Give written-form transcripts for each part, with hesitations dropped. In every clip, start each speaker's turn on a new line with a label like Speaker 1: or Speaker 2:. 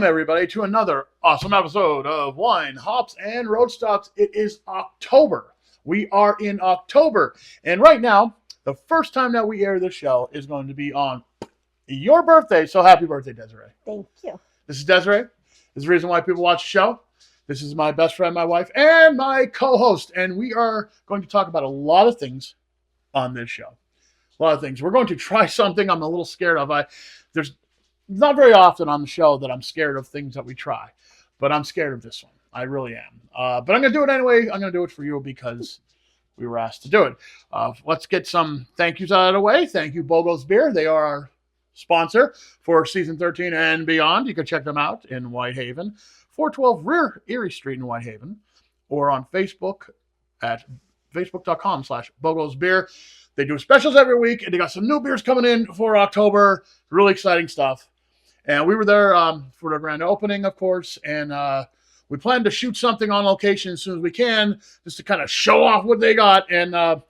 Speaker 1: everybody, to another awesome episode of Wine, Hops, and Road Stops. It is October. We are in October. And right now, the first time that we air this show is going to be on your birthday. So happy birthday, Desiree.
Speaker 2: Thank you.
Speaker 1: This is Desiree. This is the reason why people watch the show. This is my best friend, my wife, and my co-host. And we are going to talk about a lot of things on this show. A lot of things. We're going to try something I'm a little scared of. There's not very often on the show that I'm scared of things that we try, but I'm scared of this one. I really am. But I'm going to do it anyway. I'm going to do it for you because we were asked to do it. Let's get some thank yous out of the way. Thank you, wilkes-barre. They are our sponsor for season 13 and beyond. You can check them out in Whitehaven, 412 Rear Erie Street in Whitehaven, or on Facebook at facebook.com/wilkes-barre. They do specials every week, and they got some new beers coming in for October. Really exciting stuff. And we were there for the grand opening, of course, and we plan to shoot something on location as soon as we can, just to kind of show off what they got and, have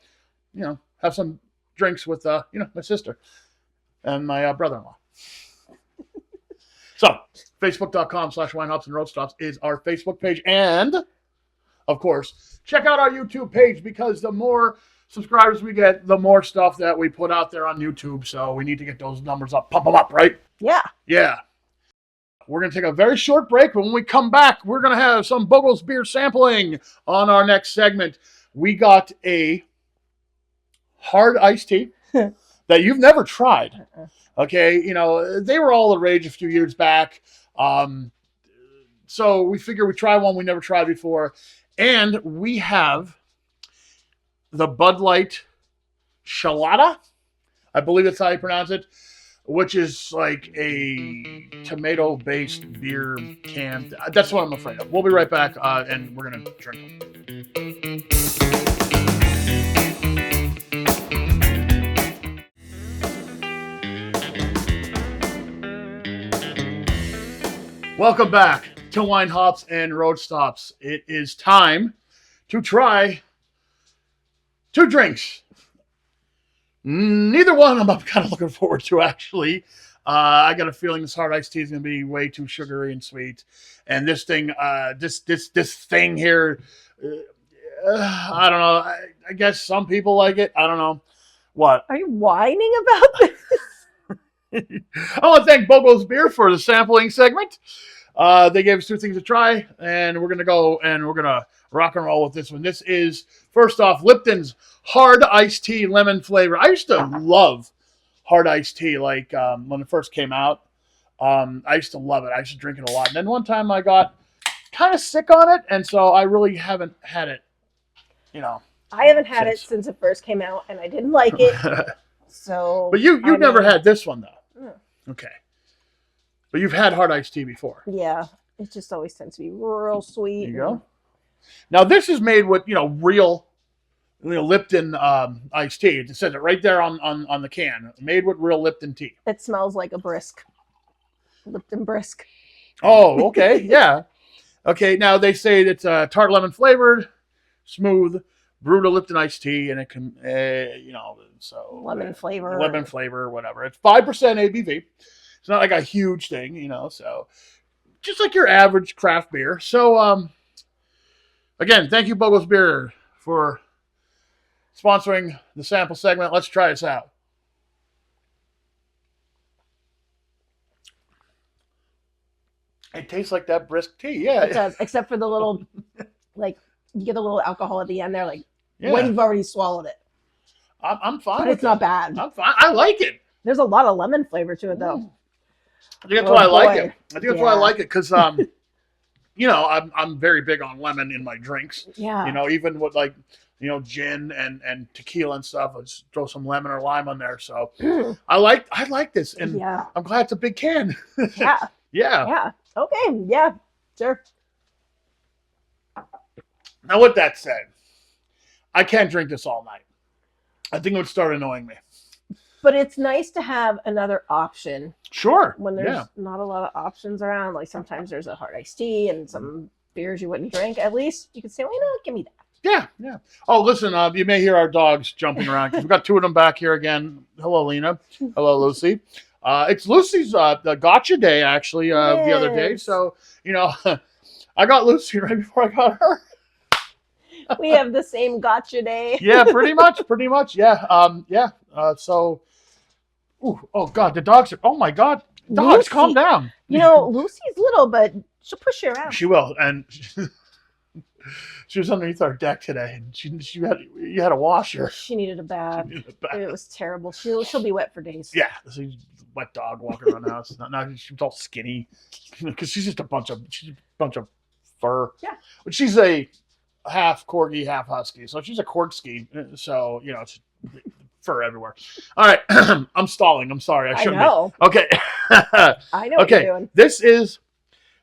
Speaker 1: some drinks with, my sister and my brother-in-law. So, facebook.com/wine, hops, and road stops is our Facebook page. And, of course, check out our YouTube page because the more subscribers we get, the more stuff that we put out there on YouTube. So we need to get those numbers up, pump them up, right?
Speaker 2: Yeah.
Speaker 1: Yeah. We're going to take a very short break, but when we come back, we're going to have some wilkes-barre sampling on our next segment. We got a hard iced tea that you've never tried. Okay, they were all the rage a few years back. So we figured we'd try one we never tried before. And we have the Bud Light Chelada, I believe that's how you pronounce it, which is like a tomato-based beer can. That's what I'm afraid of. We'll be right back, and we're going to drink them. Welcome back to Wine, Hops, and Road Stops. It is time to try two drinks. Neither one I'm kind of looking forward to, actually. I got a feeling this hard iced tea is going to be way too sugary and sweet. And this thing, this thing here, I don't know. I guess some people like it. I don't know. What?
Speaker 2: Are you whining about this?
Speaker 1: I want to thank wilkes-barre for the sampling segment. They gave us two things to try, and we're going to go and we're going to rock and roll with this one. This is, first off, Lipton's hard iced tea lemon flavor. I used to love hard iced tea, like when it first came out. I used to love it. I used to drink it a lot. And then one time I got kind of sick on it, and so I really haven't had it,
Speaker 2: I haven't had it since it first came out, and I didn't like it. So,
Speaker 1: but you've never had this one, though.
Speaker 2: Mm.
Speaker 1: Okay. But you've had hard iced tea before.
Speaker 2: Yeah. It just always tends to be real sweet.
Speaker 1: There you go. Now, this is made with, real Lipton iced tea. It says it right there on the can. Made with real Lipton tea.
Speaker 2: It smells like a brisk. Lipton brisk.
Speaker 1: Oh, okay. Yeah. Okay, now they say it's tart lemon flavored, smooth, brewed to Lipton iced tea, and it can, so.
Speaker 2: Lemon flavor.
Speaker 1: Lemon flavor, whatever. It's 5% ABV. It's not like a huge thing, so. Just like your average craft beer. So, again, thank you, wilkes-barre, for sponsoring the sample segment. Let's try this out. It tastes like that brisk tea, yeah.
Speaker 2: It does, except for the little, you get a little alcohol at the end there,
Speaker 1: yeah.
Speaker 2: When you've already swallowed it.
Speaker 1: I'm fine
Speaker 2: but
Speaker 1: with
Speaker 2: it's not bad.
Speaker 1: I'm fine. I like it.
Speaker 2: There's a lot of lemon flavor to it, though.
Speaker 1: I think that's why I like it. I think that's why I like it, because, I'm very big on lemon in my drinks.
Speaker 2: Yeah.
Speaker 1: Even with, gin and tequila and stuff, let's throw some lemon or lime on there. So I like this, and I'm glad it's a big can.
Speaker 2: Yeah.
Speaker 1: Yeah.
Speaker 2: Yeah. Okay. Yeah. Sure.
Speaker 1: Now, with that said, I can't drink this all night. I think it would start annoying me.
Speaker 2: But it's nice to have another option.
Speaker 1: Sure.
Speaker 2: When there's not a lot of options around. Like sometimes there's a hard iced tea and some beers you wouldn't drink. At least you can say, well, give me that.
Speaker 1: Yeah, yeah. Oh, listen, you may hear our dogs jumping around because we've got two of them back here again. Hello, Lena. Hello, Lucy. It's Lucy's the gotcha day, actually, the other day.
Speaker 2: Yes.
Speaker 1: So, I got Lucy right before I got her.
Speaker 2: We have the same gotcha day.
Speaker 1: Yeah, pretty much. Yeah. So, oh God, the dogs are, oh my God. Dogs,
Speaker 2: Lucy.
Speaker 1: calm down.
Speaker 2: Lucy's little, but she'll push you around.
Speaker 1: She will. And she was underneath our deck today, and you had to wash her.
Speaker 2: She needed a bath.
Speaker 1: She needed a bath.
Speaker 2: It was terrible. She'll be wet for days.
Speaker 1: Yeah, she's a wet dog walking around the house. She's all skinny because she's just a bunch of fur.
Speaker 2: Yeah.
Speaker 1: But she's a half corgi, half husky, so she's a corksky. So it's fur everywhere. All right, I'm stalling. I'm sorry. I shouldn't.
Speaker 2: I know.
Speaker 1: Be. Okay.
Speaker 2: I know what you're doing.
Speaker 1: This is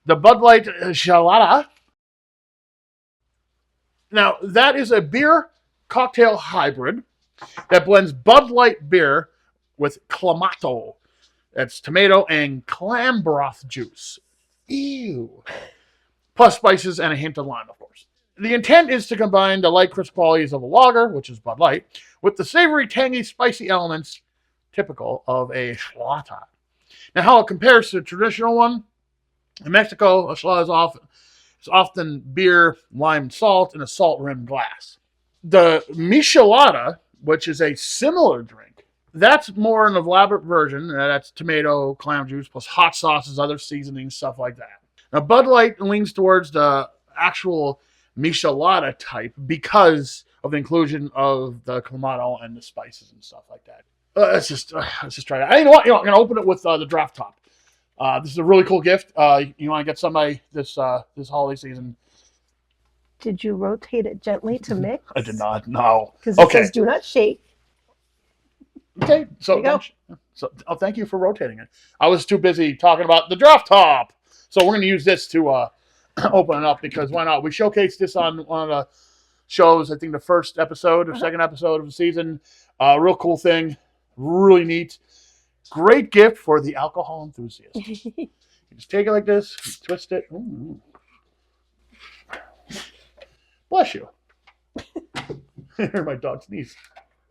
Speaker 1: the Bud Light Shalala. Now, that is a beer cocktail hybrid that blends Bud Light beer with Clamato. That's tomato and clam broth juice. Ew. Plus spices and a hint of lime, of course. The intent is to combine the light, crisp qualities of a lager, which is Bud Light, with the savory, tangy, spicy elements typical of a Shalata. Now, how it compares to the traditional one, in Mexico, a Shalata is often beer, lime, salt in a salt-rimmed glass. The Michelada, which is a similar drink, that's more an elaborate version. That's tomato, clam juice, plus hot sauces, other seasonings, stuff like that. Now, Bud Light leans towards the actual Michelada type because of the inclusion of the Clamato and the spices and stuff like that. Let's just try that. You know what? I'm going to open it with the draft top. This is a really cool gift. You want to get somebody this holiday season.
Speaker 2: Did you rotate it gently to mix?
Speaker 1: I did not. No.
Speaker 2: Because it says do not shake.
Speaker 1: Okay. So thank you for rotating it. I was too busy talking about the draft top. So we're going to use this to open it up because why not? We showcased this on one of the shows. I think the first episode or second episode of the season. Real cool thing. Really neat. Great gift for the alcohol enthusiast. You just take it like this, twist it. Ooh. Bless you. Hear my dog sneeze.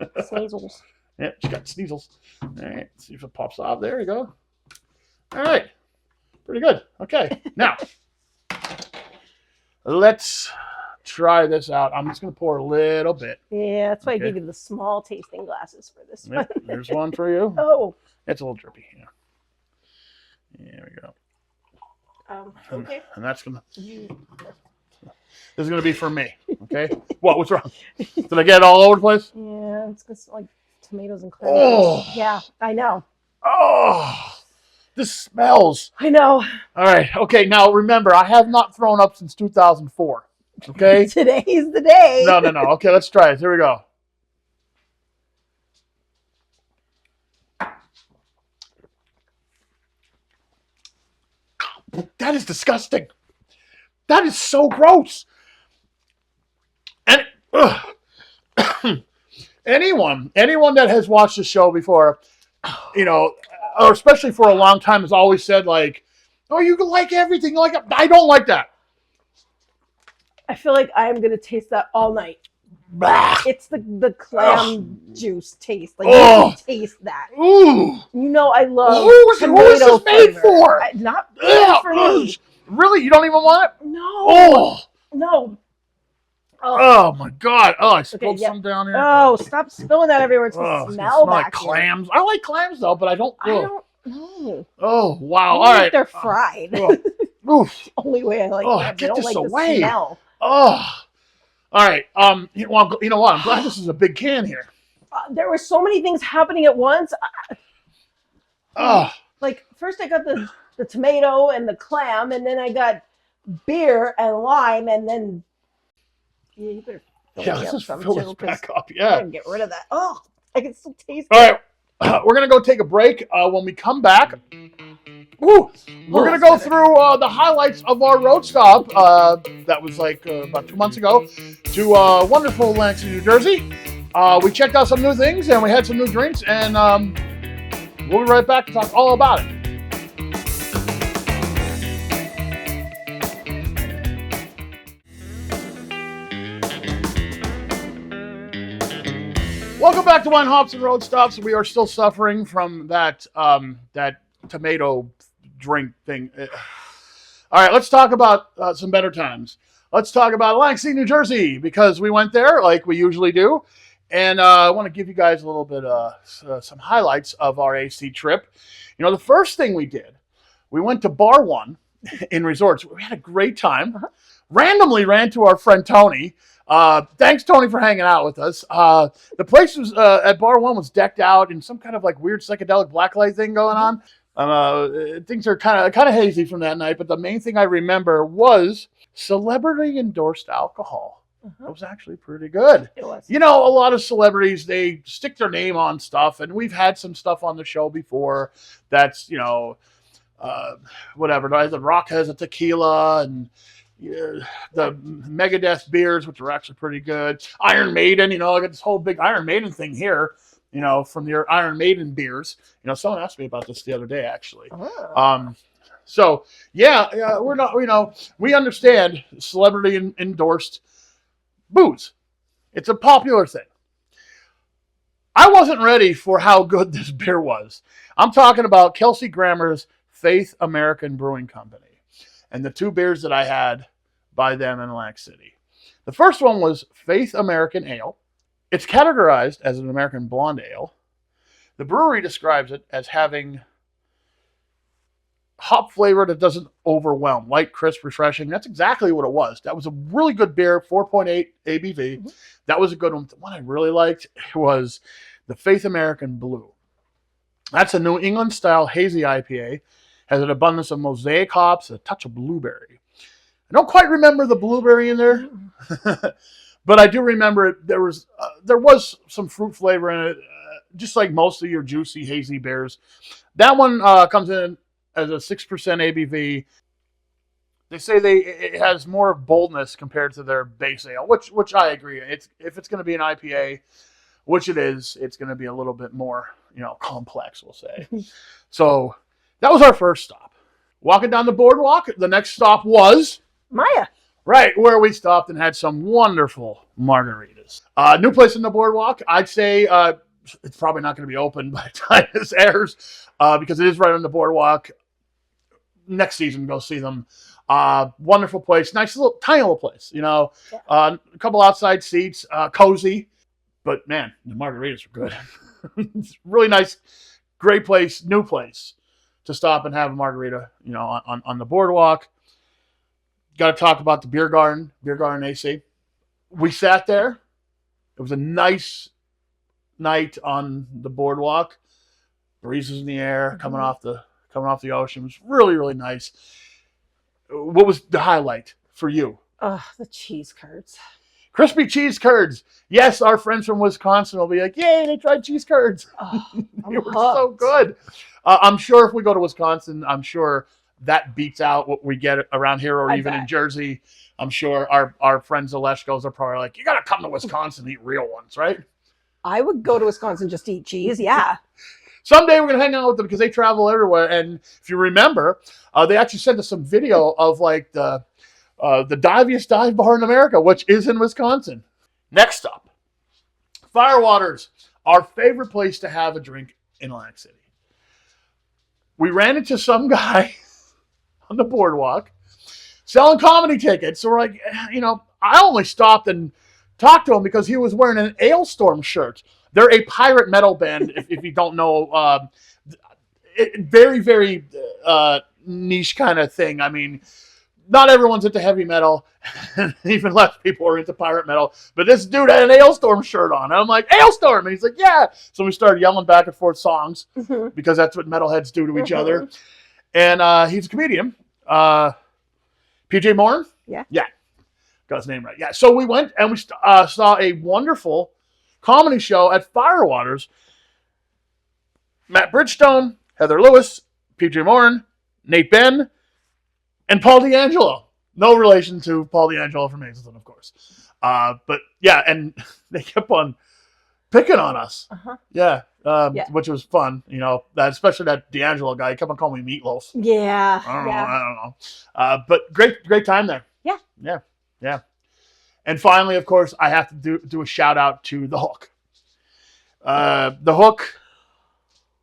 Speaker 2: Sneezels.
Speaker 1: Yeah, she got sneezels. All right, see if it pops off. There you go. All right. Pretty good. Okay, now let's try this out. I'm just going to pour a little bit.
Speaker 2: Yeah, that's why I gave you the small tasting glasses for this one.
Speaker 1: There's one for you.
Speaker 2: Oh.
Speaker 1: It's a little drippy. Yeah. There we go.
Speaker 2: Okay.
Speaker 1: And that's going to... This is going to be for me. Okay? What's wrong? Did I get it all over the place?
Speaker 2: Yeah, it's going to smell like tomatoes and clams.
Speaker 1: Oh.
Speaker 2: Yeah, I know.
Speaker 1: Oh. This smells.
Speaker 2: I know.
Speaker 1: All right. Okay. Now, remember, I have not thrown up since 2004. Okay?
Speaker 2: Today's the day.
Speaker 1: No. Okay, let's try it. Here we go. That is disgusting. That is so gross. And anyone that has watched the show before, or especially for a long time, has always said like, "Oh, you can like everything." Like I don't like that.
Speaker 2: I feel like I'm gonna taste that all night.
Speaker 1: Bah.
Speaker 2: It's the clam juice taste. Like you can taste that.
Speaker 1: Ooh.
Speaker 2: I love.
Speaker 1: Who is this made for?
Speaker 2: Not made for me.
Speaker 1: Really? You don't even want it?
Speaker 2: No. No.
Speaker 1: Oh my God! Oh, I spilled some down here.
Speaker 2: Oh, stop spilling that everywhere! It's the smell back
Speaker 1: like clams. I like clams though, but I don't.
Speaker 2: I don't know.
Speaker 1: Oh wow!
Speaker 2: All right, they're fried.
Speaker 1: Oof.
Speaker 2: Only way I like clams.
Speaker 1: Get
Speaker 2: I don't
Speaker 1: this
Speaker 2: like
Speaker 1: away.
Speaker 2: the smell.
Speaker 1: Oh. All right. You know what? I'm glad this is a big can here.
Speaker 2: There were so many things happening at once. Like first I got the tomato and the clam, and then I got beer and lime, and then you better
Speaker 1: let's just fill this back up. Yeah,
Speaker 2: I can get rid of that. Oh, I can still taste it.
Speaker 1: All right, we're gonna go take a break. When we come back, we're gonna go through the highlights of our road stop. That was like about 2 months ago to wonderful Lansing, New Jersey. We checked out some new things and we had some new drinks, and we'll be right back to talk all about it. Welcome back to Wine Hops and Road Stops. We are still suffering from that tomato drink thing. All right, let's talk about some better times. Let's talk about Atlantic City, New Jersey, because we went there like we usually do. And I want to give you guys a little bit some highlights of our AC trip. You know, the first thing we did, we went to Bar One in Resorts. We had a great time. Randomly ran to our friend Tony. Thanks, Tony, for hanging out with us. The place was at Bar One was decked out in some kind of like weird psychedelic blacklight thing going on. Things are kind of hazy from that night, but the main thing I remember was celebrity endorsed alcohol. It was actually pretty good.
Speaker 2: It was.
Speaker 1: You know, a lot of celebrities, they stick their name on stuff, and we've had some stuff on the show before that's, you know, whatever. The Rock has a tequila, and the Megadeth beers, which are actually pretty good. Iron Maiden, you know, I got this whole big Iron Maiden thing here, you know, from the Iron Maiden beers. You know, someone asked me about this the other day, actually. So, yeah, we're not, you know, we understand celebrity endorsed booze. It's a popular thing. I wasn't ready for how good this beer was. I'm talking about Kelsey Grammer's Faith American Brewing Company and the two beers that I had by them in Atlantic City. The first one was Faith American Ale. It's categorized as an American blonde ale. The brewery describes it as having hop flavor that doesn't overwhelm, light, crisp, refreshing. That's exactly what it was. That was a really good beer, 4.8 ABV. That was a good one. The one I really liked was the Faith American Blue. That's a New England style hazy IPA. Has an abundance of mosaic hops, a touch of blueberry. I don't quite remember the blueberry in there, but I do remember it. There was some fruit flavor in it, just like most of your juicy hazy beers. That one comes in as a 6% ABV. They say it has more boldness compared to their base ale, which I agree. If it's going to be an IPA, which it is, it's going to be a little bit more, you know, complex, we'll say. So that was our first stop. Walking down the boardwalk, the next stop was
Speaker 2: Maya.
Speaker 1: Right, where we stopped and had some wonderful margaritas. New place in the boardwalk. I'd say it's probably not going to be open by the time this airs because it is right on the boardwalk. Next season, go see them. Wonderful place. Nice little, tiny little place, you know. A couple outside seats, cozy. But, man, the margaritas are good. It's really nice, great place, new place to stop and have a margarita, you know, on the boardwalk. Got to talk about the beer garden AC. We sat there. It was a nice night on the boardwalk. Breezes in the air, coming off the ocean. It was really, really nice. What was the highlight for you?
Speaker 2: The cheese curds.
Speaker 1: Crispy cheese curds. Yes, our friends from Wisconsin will be like, yay, they tried cheese curds. They were so good. I'm sure if we go to Wisconsin, I'm sure that beats out what we get around here or even in Jersey. I'm sure our friends, the Leshkos, are probably like, you got to come to Wisconsin and eat real ones, right?
Speaker 2: I would go to Wisconsin just to eat cheese, yeah.
Speaker 1: Someday we're going to hang out with them because they travel everywhere. And if you remember, they actually sent us some video of like the diviest dive bar in America, which is in Wisconsin. Next up, Firewaters, our favorite place to have a drink in Atlantic City. We ran into some guy on the boardwalk selling comedy tickets. So we're like, you know, I only stopped and talked to him because he was wearing an Ailstorm shirt. They're a pirate metal band, if you don't know. Very, very niche kind of thing. I mean, not everyone's into heavy metal. Even less people are into pirate metal. But this dude had an Ailstorm shirt on. And I'm like, Ailstorm! And he's like, yeah! So we started yelling back and forth songs because that's what metalheads do to each other. And he's a comedian. PJ Morton?
Speaker 2: Yeah.
Speaker 1: Yeah. Got his name right. Yeah. So we went and we saw a wonderful comedy show at Firewaters. Matt Bridgestone, Heather Lewis, PJ Morton, Nate Ben, and Paul D'Angelo. No relation to Paul D'Angelo from Hazleton, of course. But yeah, and they kept on picking on us. Yeah. Which was fun, you know, especially that D'Angelo guy. He kept on calling me Meatloaf.
Speaker 2: Yeah.
Speaker 1: I don't know. But great time there. Yeah. And finally, of course, I have to do a shout out to the Hulk. The Hook,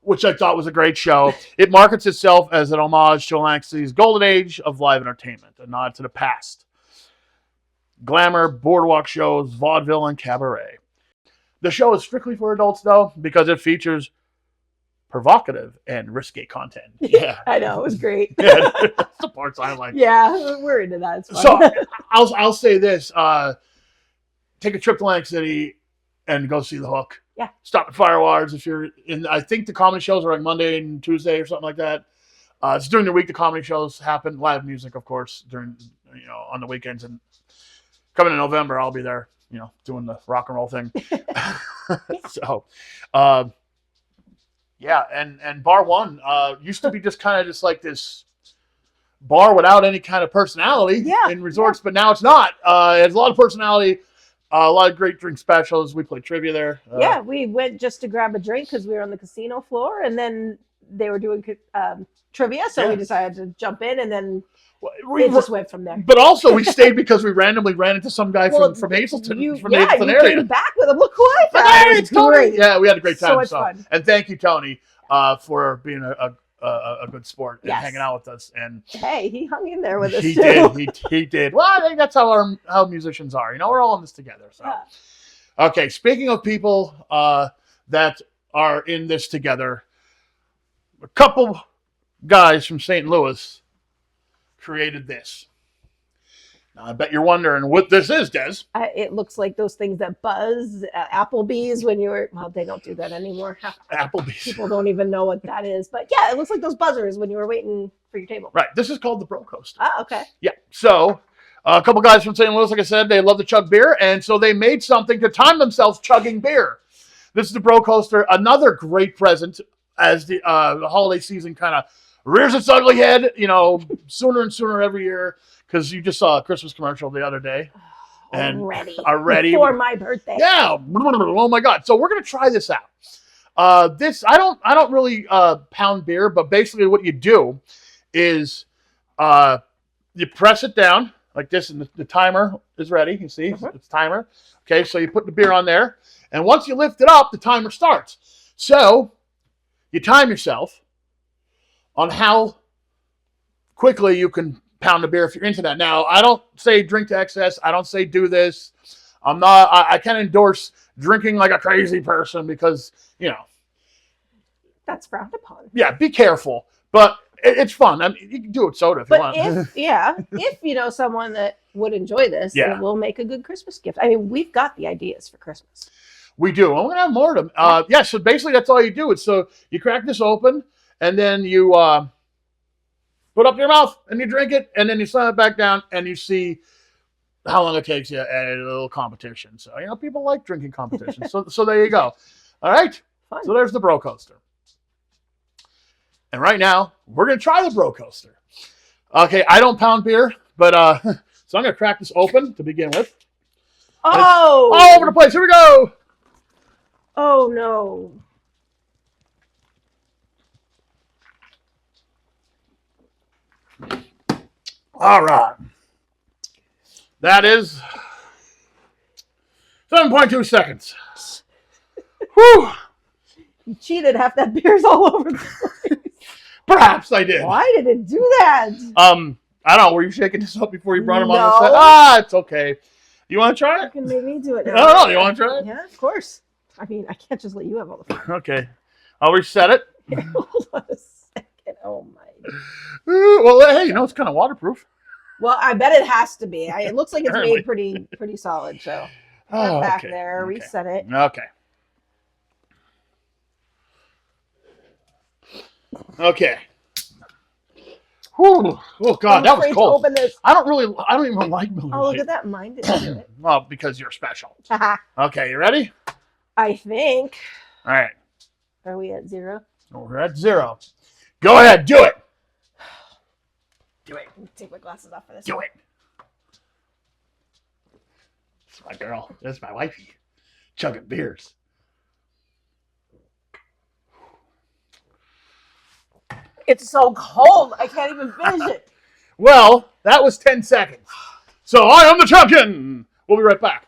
Speaker 1: which I thought was a great show. It markets itself as an homage to Lansing's golden age of live entertainment, a nod to the past. Glamour, boardwalk shows, vaudeville, and cabaret. The show is strictly for adults, though, because it features provocative and risque content. Yeah,
Speaker 2: I know, it was great.
Speaker 1: Yeah, that's the parts I like.
Speaker 2: Yeah, we're into that. It's fun.
Speaker 1: So I'll say this: take a trip to Lang City and go see The Hook.
Speaker 2: Yeah.
Speaker 1: Stop at Firewires if you're in. I think the comedy shows are like Monday and Tuesday or something like that. It's during the week the comedy shows happen. Live music, of course, during on the weekends. And coming in November, I'll be there, doing the rock and roll thing. So, yeah, and Bar One used to be just like this bar without any kind of personality in resorts, but now it's not. It has a lot of personality. A lot of great drink specials. We played trivia there.
Speaker 2: Yeah, we went just to grab a drink because we were on the casino floor, and then they were doing trivia, so we decided to jump in, and then it just went from there.
Speaker 1: But also, we stayed because we randomly ran into some guy from Hazelton, from the Hazelton area.
Speaker 2: Came back with him. Look who I found!
Speaker 1: Hey, it's Tony! Yeah, we had a great time.
Speaker 2: So much fun.
Speaker 1: And thank you, Tony, for being a good sport and hanging out with us. And
Speaker 2: hey, he hung in there with us.
Speaker 1: He did. Well, I think that's how musicians are. We're all in this together. So, okay. Speaking of people that are in this together, a couple guys from St. Louis created this. Now, I bet you're wondering what this is, Des.
Speaker 2: It looks like those things that buzz Applebee's when you were. Well, they don't do that anymore.
Speaker 1: Applebee's.
Speaker 2: People don't even know what that is. But yeah, it looks like those buzzers when you were waiting for your table.
Speaker 1: Right. This is called the Bro Coaster.
Speaker 2: Okay.
Speaker 1: Yeah. So, a couple guys from St. Louis, like I said, they love to chug beer, and so they made something to time themselves chugging beer. This is the Bro Coaster, another great present as the holiday season kind of rears its ugly head, sooner and sooner every year. Because you just saw a Christmas commercial the other day. Already.
Speaker 2: Before my birthday.
Speaker 1: Yeah. Oh my God. So we're gonna try this out. This I don't really pound beer, but basically what you do is you press it down like this, and the timer is ready. You see, it's timer. Okay, so you put the beer on there, and once you lift it up, the timer starts. So you time yourself on how quickly you can pound a beer if you're into that. Now, I don't say drink to excess. I don't say do this. I can't endorse drinking like a crazy person because,
Speaker 2: that's frowned upon.
Speaker 1: Yeah, be careful. But it's fun. I mean, you can do it with soda if you want.
Speaker 2: If you know someone that would enjoy this, it will make a good Christmas gift. I mean, we've got the ideas for Christmas.
Speaker 1: We do. And we're going to have more of them. So basically that's all you do. So you crack this open, and then you put up your mouth, and you drink it, and then you slam it back down, and you see how long it takes you at a little competition. So, people like drinking competitions. so there you go. All right.
Speaker 2: Fun.
Speaker 1: So there's the Bro Coaster. And right now, we're going to try the Bro Coaster. Okay, I don't pound beer, but so I'm going to crack this open to begin with.
Speaker 2: Oh!
Speaker 1: All over the place. Here we go.
Speaker 2: Oh, no.
Speaker 1: All right. That is 7.2 seconds. Whew.
Speaker 2: You cheated. Half that beer's all over the place.
Speaker 1: Perhaps I did.
Speaker 2: Why did it do that?
Speaker 1: I don't know. Were you shaking this up before you brought him on the set? It's okay. You want to try it?
Speaker 2: You can make me do it now.
Speaker 1: I don't know. You want to try it?
Speaker 2: Yeah, of course. I mean, I can't just let you have all the fun.
Speaker 1: Okay. I'll reset it.
Speaker 2: Hold on a second. Oh, my.
Speaker 1: Well, hey, it's kind of waterproof.
Speaker 2: Well, I bet it has to be. It looks like it's made pretty solid. So back there, reset it.
Speaker 1: Okay. Okay. Whew. Oh God, that was cold.
Speaker 2: Open this.
Speaker 1: I don't even like Miller Lite.
Speaker 2: Oh, look at that! Mine didn't do it.
Speaker 1: Well, because you're special. Okay, you ready?
Speaker 2: I think.
Speaker 1: All right.
Speaker 2: Are we at 0?
Speaker 1: We're at 0. Go ahead, do it. Do it.
Speaker 2: Take my glasses off for this.
Speaker 1: Do it. That's my girl. That's my wifey. Chugging beers.
Speaker 2: It's so cold. I can't even finish it.
Speaker 1: Well, that was 10 seconds. So I am the champion. We'll be right back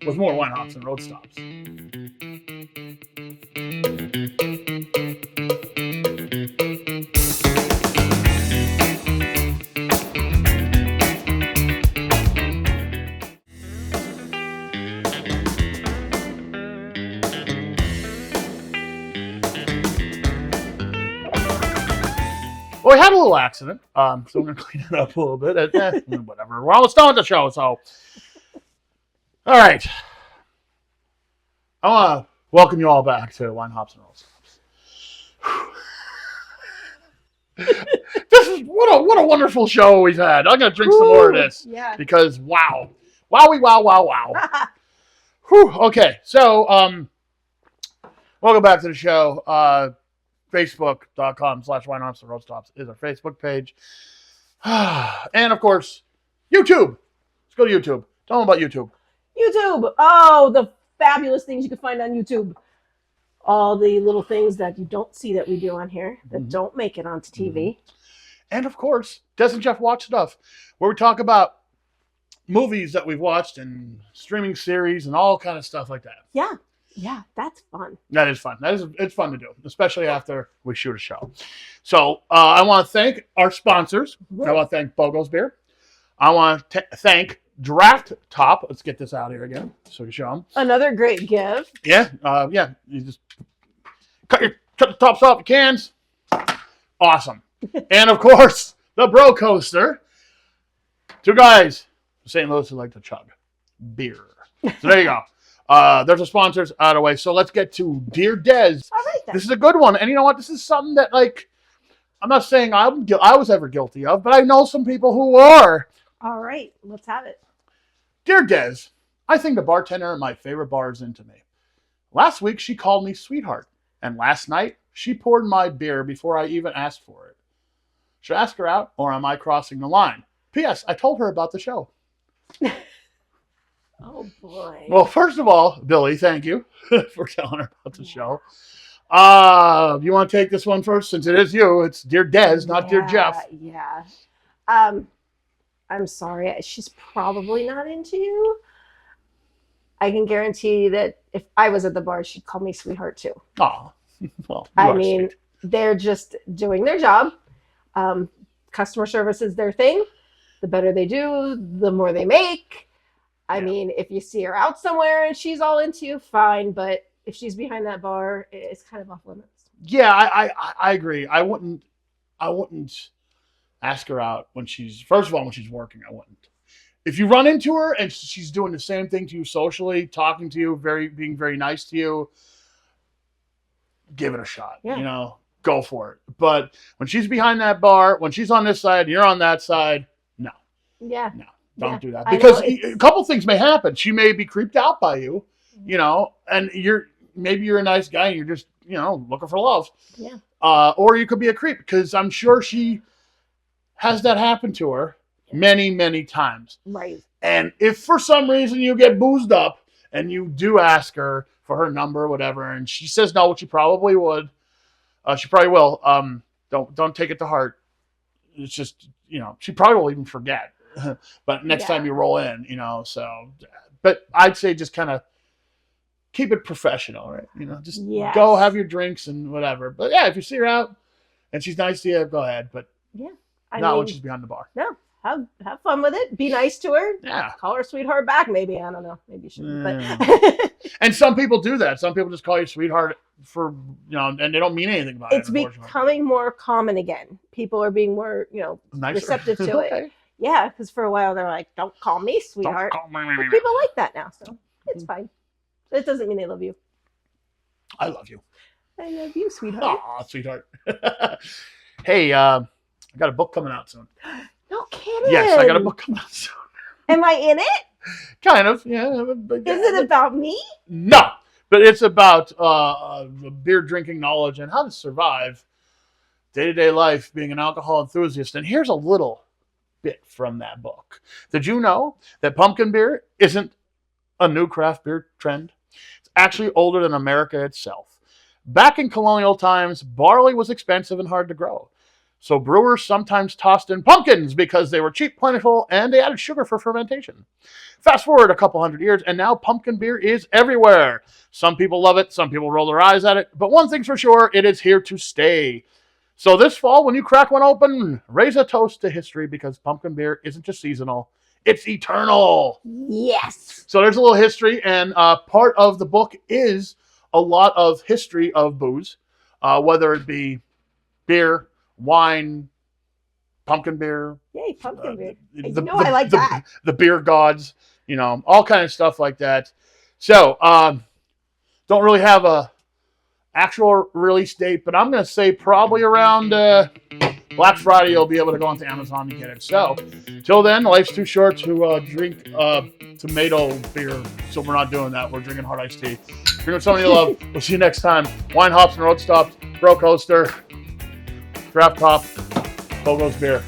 Speaker 1: with more Wine Hops and Road Stops. we had a little accident, so we're going to clean it up a little bit. Whatever. We're almost done with the show, so. All right. I want to welcome you all back to Wine, Hops, and Rolls. This is what a wonderful show we've had. I'm going to drink some more of this.
Speaker 2: Yeah.
Speaker 1: Because, wow. Wowie, wow. Whew. Okay, so welcome back to the show. Facebook.com/Wine, Hops, and Roast Tops is our Facebook page. And, of course, YouTube. Let's go to YouTube. Tell them about YouTube.
Speaker 2: YouTube. Oh, the fabulous things you can find on YouTube. All the little things that you don't see that we do on here that don't make it onto TV.
Speaker 1: And, of course, Des and Jeff Watch Stuff, where we talk about movies that we've watched and streaming series and all kind of stuff like that.
Speaker 2: Yeah, that's fun.
Speaker 1: That is fun. It's fun to do, especially after we shoot a show. So I want to thank our sponsors. I want to thank Bogo's Beer. I want to thank Draft Top. Let's get this out here again so we can show them.
Speaker 2: Another great gift.
Speaker 1: Yeah. You just cut the tops off the cans. Awesome. And of course, the Bro Coaster. Two guys from St. Louis who like to chug beer. So there you go. There's the sponsors out of the way. So let's get to Dear Des.
Speaker 2: All right, then.
Speaker 1: This is a good one. And you know what? This is something that, like, I'm not saying I was ever guilty of, but I know some people who are.
Speaker 2: All right, let's have it.
Speaker 1: Dear Des, I think the bartender at my favorite bar is into me. Last week, she called me sweetheart. And last night, she poured my beer before I even asked for it. Should I ask her out, or am I crossing the line? P.S. I told her about the show.
Speaker 2: Oh, boy.
Speaker 1: Well, first of all, Billy, thank you for telling her about the show. You want to take this one first? Since it is you, it's Dear Des, not Dear Jeff.
Speaker 2: Yeah. I'm sorry. She's probably not into you. I can guarantee that if I was at the bar, she'd call me sweetheart too.
Speaker 1: Oh, well,
Speaker 2: I mean, they're just doing their job. Customer service is their thing. The better they do, the more they make. I mean, if you see her out somewhere and she's all into you, fine. But if she's behind that bar, it's kind of off limits.
Speaker 1: Yeah, I agree. I wouldn't ask her out when she's working. I wouldn't. If you run into her and she's doing the same thing to you socially, talking to you, being very nice to you, give it a shot.
Speaker 2: Yeah.
Speaker 1: Go for it. But when she's behind that bar, when she's on this side, you're on that side, no.
Speaker 2: Yeah.
Speaker 1: No. Don't do that, because a couple things may happen. She may be creeped out by you, and maybe you're a nice guy and you're just, looking for love.
Speaker 2: Yeah.
Speaker 1: Or you could be a creep, because I'm sure she has that happen to her many, many times.
Speaker 2: Right.
Speaker 1: And if for some reason you get boozed up and you do ask her for her number or whatever, and she says no, which she probably would, she probably will. Don't take it to heart. It's just, she probably will even forget. But next time you roll in, so. But I'd say just kind of keep it professional, right? Just go have your drinks and whatever. But yeah, if you see her out and she's nice to you, go ahead. But not when she's behind the bar.
Speaker 2: No, have fun with it. Be nice to her.
Speaker 1: Yeah.
Speaker 2: Call her sweetheart back, maybe. I don't know. Maybe you shouldn't.
Speaker 1: But. And some people do that. Some people just call you sweetheart for, and they don't mean anything about it.
Speaker 2: It's becoming more common again. People are being more,
Speaker 1: nicer.
Speaker 2: receptive to
Speaker 1: Okay.
Speaker 2: it. Yeah, because for a while they're like, don't call me sweetheart.
Speaker 1: Don't call me.
Speaker 2: But people like that now, so it's fine. It doesn't mean they love you.
Speaker 1: I love you.
Speaker 2: I love you, sweetheart.
Speaker 1: Aw, sweetheart. Hey, I got a book coming out soon.
Speaker 2: No kidding.
Speaker 1: Yes, I got a book coming out soon.
Speaker 2: Am I in it?
Speaker 1: Kind of, yeah.
Speaker 2: Is it about me?
Speaker 1: No, but it's about beer drinking knowledge and how to survive day-to-day life being an alcohol enthusiast. And here's a little bit from that book. Did you know that pumpkin beer isn't a new craft beer trend? It's actually older than America itself. Back in colonial times, barley was expensive and hard to grow. So brewers sometimes tossed in pumpkins because they were cheap, plentiful, and they added sugar for fermentation. Fast forward a couple hundred years, and now pumpkin beer is everywhere. Some people love it, some people roll their eyes at it, but one thing's for sure, it is here to stay. So this fall, when you crack one open, raise a toast to history, because pumpkin beer isn't just seasonal, it's eternal.
Speaker 2: Yes.
Speaker 1: So there's a little history, and part of the book is a lot of history of booze, whether it be beer, wine, pumpkin beer.
Speaker 2: Yay, pumpkin beer.
Speaker 1: I
Speaker 2: like that.
Speaker 1: The beer gods, all kind of stuff like that. So, don't really have a actual release date, but I'm going to say probably around Black Friday you'll be able to go onto Amazon and get it. So, till then, life's too short to drink tomato beer, so we're not doing that. We're drinking hard iced tea. Drink with somebody you love. We'll see you next time. Wine, hops, and road stops. Bro Coaster. Draft Top. Bogo's Beer.